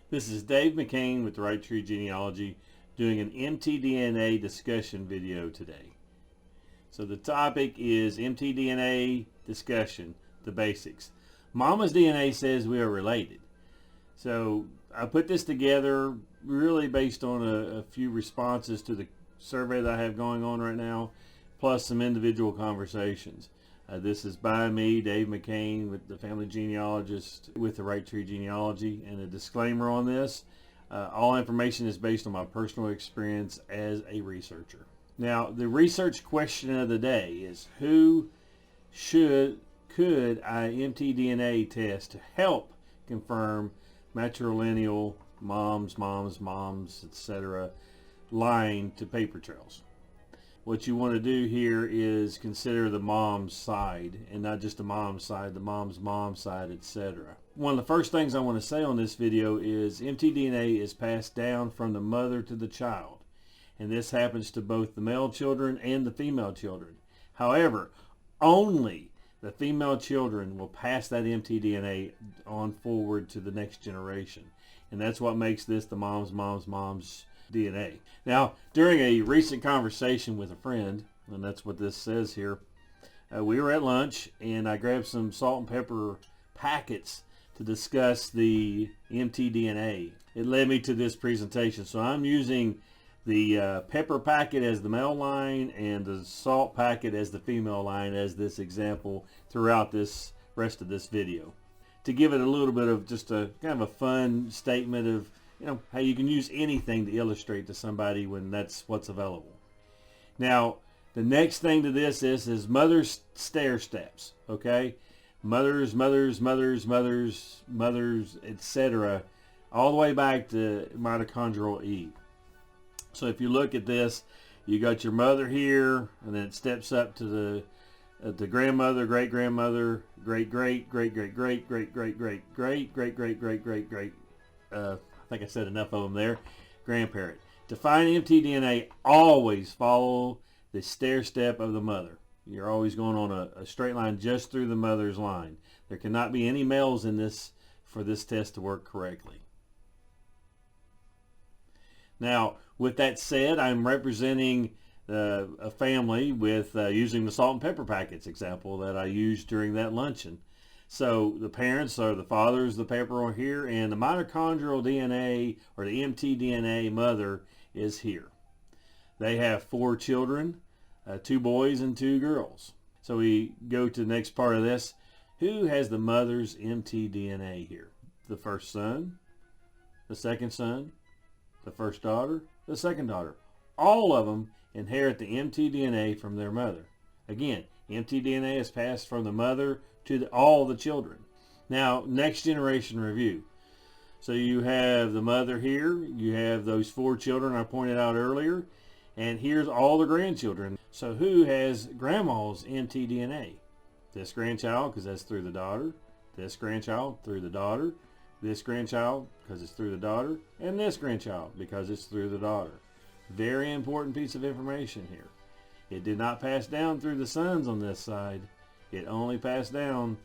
This is Dave McCain with the Right Tree Genealogy doing an mtDNA discussion video today. So the topic is mtDNA discussion, the basics. Mama's DNA says we are related. So I put this together really based on a few responses to the survey that I have going on right now, plus some individual conversations. This is by me, Dave McCain, with the family genealogist with the Right Tree Genealogy. And a disclaimer on this, all information is based on my personal experience as a researcher. Now, the research question of the day is, could I mtDNA test to help confirm matrilineal moms, etc. line to paper trails? What you want to do here is consider the mom's side, and not just the mom's side, the mom's side, etc. One of the first things I want to say on this video is mtDNA is passed down from the mother to the child, and this happens to both the male children and the female children. However, only the female children will pass that mtDNA on forward to the next generation, and that's what makes this the mom's DNA. Now, during a recent conversation with a friend, and that's what this says here, we were at lunch and I grabbed some salt and pepper packets to discuss the mtDNA. It led me to this presentation. So I'm using the pepper packet as the male line and the salt packet as the female line as this example throughout this rest of this video, to give it a little bit of just a kind of a fun statement of how you can use anything to illustrate to somebody when that's what's available. Now, the next thing to this is mother's stair steps, okay? Mothers, etc., all the way back to mitochondrial E. So if you look at this, you got your mother here, and then it steps up to the grandmother, great-grandmother, great-great-great-great-great-great-great-great-great-great-great-great-great. I think I said enough of them there. Grandparent. To find mtDNA, always follow the stair step of the mother. You're always going on a straight line just through the mother's line. There cannot be any males in this for this test to work correctly. Now, with that said, I'm representing a family with using the salt and pepper packets example that I used during that luncheon. So the parents are the fathers, the pepper here, and the mitochondrial DNA or the mtDNA mother is here. They have 4 children, 2 boys and 2 girls. So we go to the next part of this. Who has the mother's mtDNA here? The first son, the second son, the first daughter, the second daughter. All of them inherit the mtDNA from their mother. Again, mtDNA is passed from the mother to all the children. Now, next generation review. So you have the mother here, you have those 4 children I pointed out earlier, and here's all the grandchildren. So who has grandma's mtDNA? This grandchild, because that's through the daughter, this grandchild through the daughter, this grandchild because it's through the daughter, and this grandchild because it's through the daughter. Very important piece of information here. It did not pass down through the sons on this side. It only passed down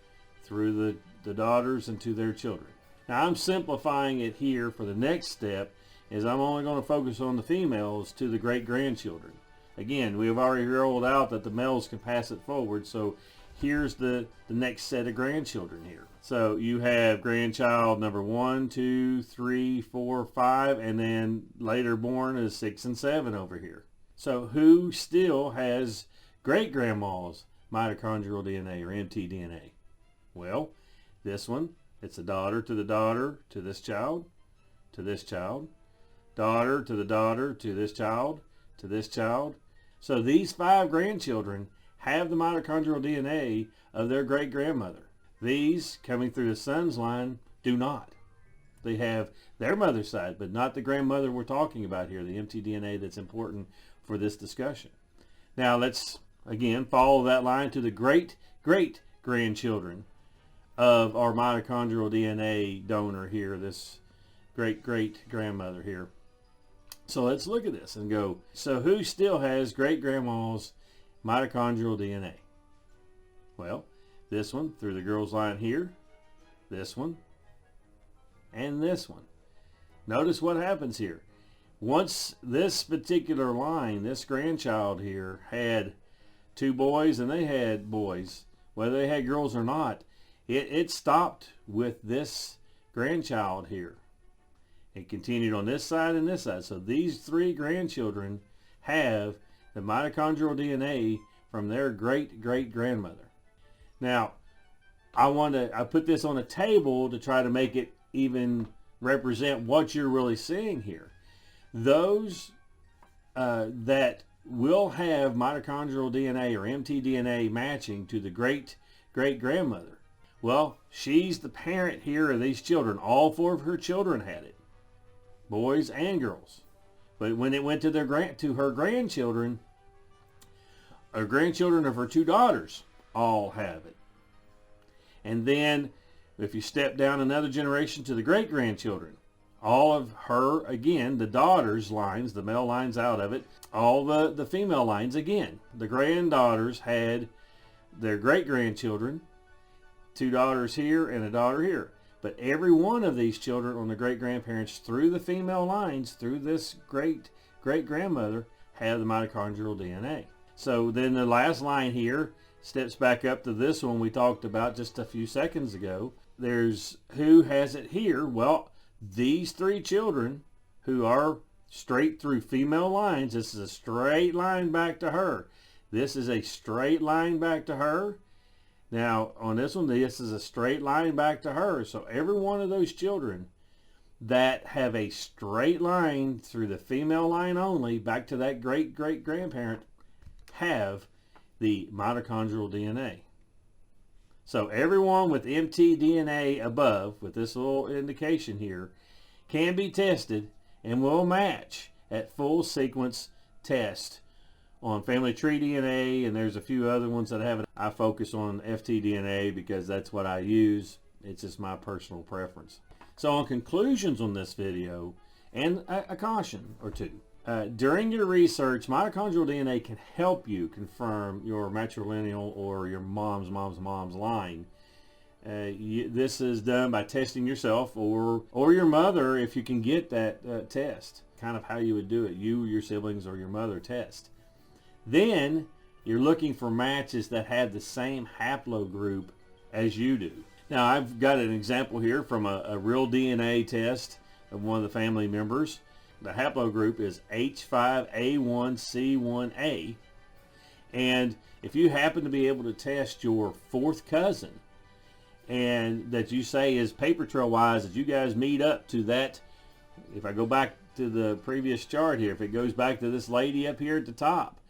through the daughters and to their children. Now, I'm simplifying it here for the next step, as I'm only going to focus on the females to the great-grandchildren. Again, we have already ruled out that the males can pass it forward, so here's the next set of grandchildren here. So you have grandchild number 1, 2, 3, 4, 5, and then later born is 6 and 7 over here. So who still has great-grandma's mitochondrial DNA or mtDNA? Well, this one, it's a daughter to this child, to this child, daughter to this child, to this child. So these 5 grandchildren have the mitochondrial DNA of their great-grandmother. These, coming through the son's line, do not. They have their mother's side, but not the grandmother we're talking about here, the mtDNA that's important for this discussion. Now let's, again, follow that line to the great-great-grandchildren of our mitochondrial DNA donor here, this great-great-grandmother here. So let's look at this and go, so who still has great-grandma's mitochondrial DNA? Well, this one through the girl's line here, this one, and this one. notice what happens here. Once this particular line, this grandchild here, had 2 boys and they had boys, whether they had girls or not, it stopped with this grandchild here. It continued on this side and this side. So these 3 grandchildren have the mitochondrial DNA from their great-great-grandmother. Now, I put this on a table to try to make it even represent what you're really seeing here. Those that will have mitochondrial DNA or mtDNA matching to the great-great-grandmother, well, she's the parent here of these children. All 4 of her children had it, boys and girls. But when it went to her grandchildren, or grandchildren of her 2 daughters all have it. And then if you step down another generation to the great-grandchildren, all of her, again, the daughters' lines, the male lines out of it, all the female lines, again, the granddaughters had their great-grandchildren, 2 daughters here and a daughter here. But every one of these children on the great-grandparents through the female lines, through this great-great-grandmother, have the mitochondrial DNA. So then the last line here steps back up to this one we talked about just a few seconds ago. There's who has it here. Well, these 3 children who are straight through female lines, this is a straight line back to her. This is a straight line back to her. Now, on this one, this is a straight line back to her. So every one of those children that have a straight line through the female line only back to that great-great-grandparent have the mitochondrial DNA. So everyone with mtDNA above, with this little indication here, can be tested and will match at full sequence test on family tree DNA, and there's a few other ones that I haven't. I focus on ftDNA because that's what I use. It's just my personal preference. So on conclusions on this video, and a caution or two. During your research, mitochondrial DNA can help you confirm your matrilineal or your mom's line. This is done by testing yourself or your mother if you can get that test. Kind of how you would do it. You, your siblings, or your mother test. Then you're looking for matches that have the same haplogroup as you do. Now I've got an example here from a real DNA test of one of the family members. The haplogroup is H5A1C1A. And if you happen to be able to test your 4th cousin, and that you say is paper trail wise, that you guys meet up to that, if I go back to the previous chart here, if it goes back to this lady up here at the top,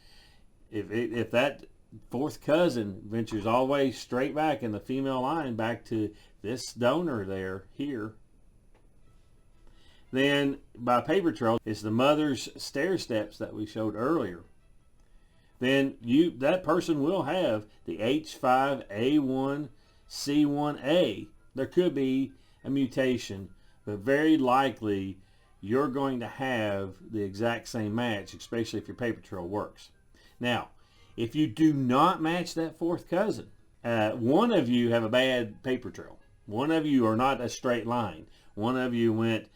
if that 4th cousin ventures all the way straight back in the female line back to this donor there, here, then by paper trail, it's the mother's stair steps that we showed earlier. Then that person will have the H5A1C1A. There could be a mutation, but very likely you're going to have the exact same match, especially if your paper trail works. Now, if you do not match that 4th cousin, one of you have a bad paper trail. One of you are not a straight line. One of you went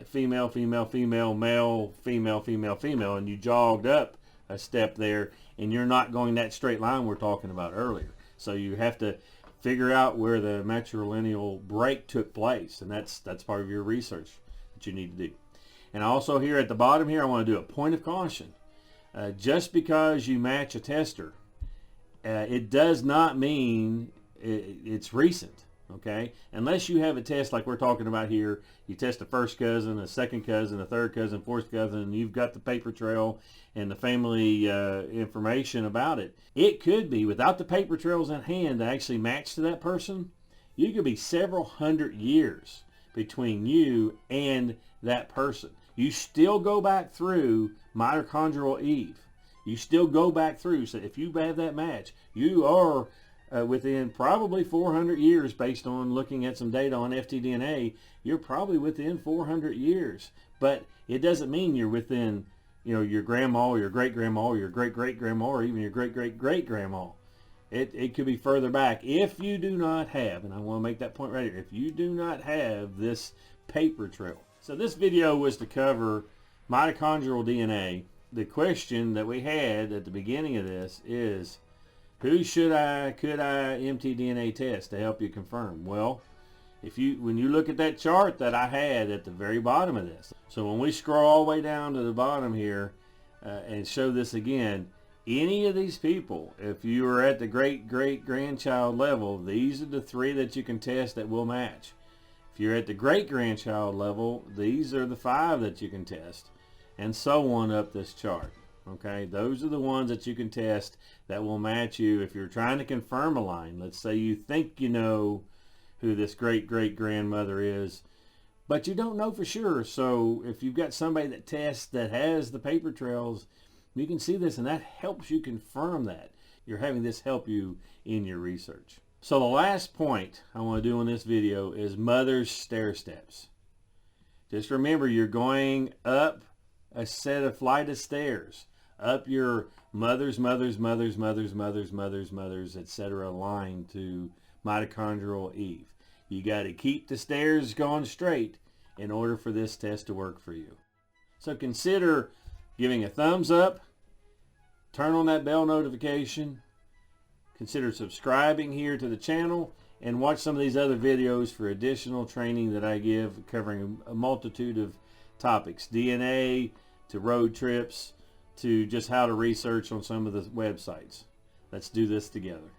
female, female, female, male, female, female, female, and you jogged up a step there, and you're not going that straight line we're talking about earlier. So you have to figure out where the matrilineal break took place, and that's part of your research that you need to do. And also here at the bottom here, I want to do a point of caution. Just because you match a tester, it does not mean it's recent. Okay, unless you have a test like we're talking about here, you test a 1st cousin, a 2nd cousin, a 3rd cousin, 4th cousin, and you've got the paper trail and the family information about it. It could be, without the paper trails in hand to actually match to that person, you could be several hundred years between you and that person. You still go back through mitochondrial Eve. You still go back through. So if you have that match, you are within probably 400 years, based on looking at some data on ftDNA, you're probably within 400 years. But it doesn't mean you're within, your grandma or your great-grandma or your great-great-grandma or even your great-great-great-grandma. It could be further back. If you do not have, and I want to make that point right here, if you do not have this paper trail, So this video was to cover mitochondrial DNA. The question that we had at the beginning of this is, who could I mtDNA test to help you confirm? Well, when you look at that chart that I had at the very bottom of this, so when we scroll all the way down to the bottom here and show this again, any of these people, if you are at the great-great-grandchild level, these are the 3 that you can test that will match. If you're at the great-grandchild level, these are the 5 that you can test, and so on up this chart. Okay, those are the ones that you can test that will match you if you're trying to confirm a line. Let's say you think you know who this great-great-grandmother is, but you don't know for sure. So if you've got somebody that tests that has the paper trails, you can see this, and that helps you confirm that. You're having this help you in your research. So the last point I want to do in this video is mother's stair steps. Just remember, you're going up a flight of stairs, up your mother's, etc. line to mitochondrial Eve. You got to keep the stairs going straight in order for this test to work for you. So consider giving a thumbs up, turn on that bell notification, consider subscribing here to the channel, and watch some of these other videos for additional training that I give covering a multitude of topics, DNA to road trips to just how to research on some of the websites. Let's do this together.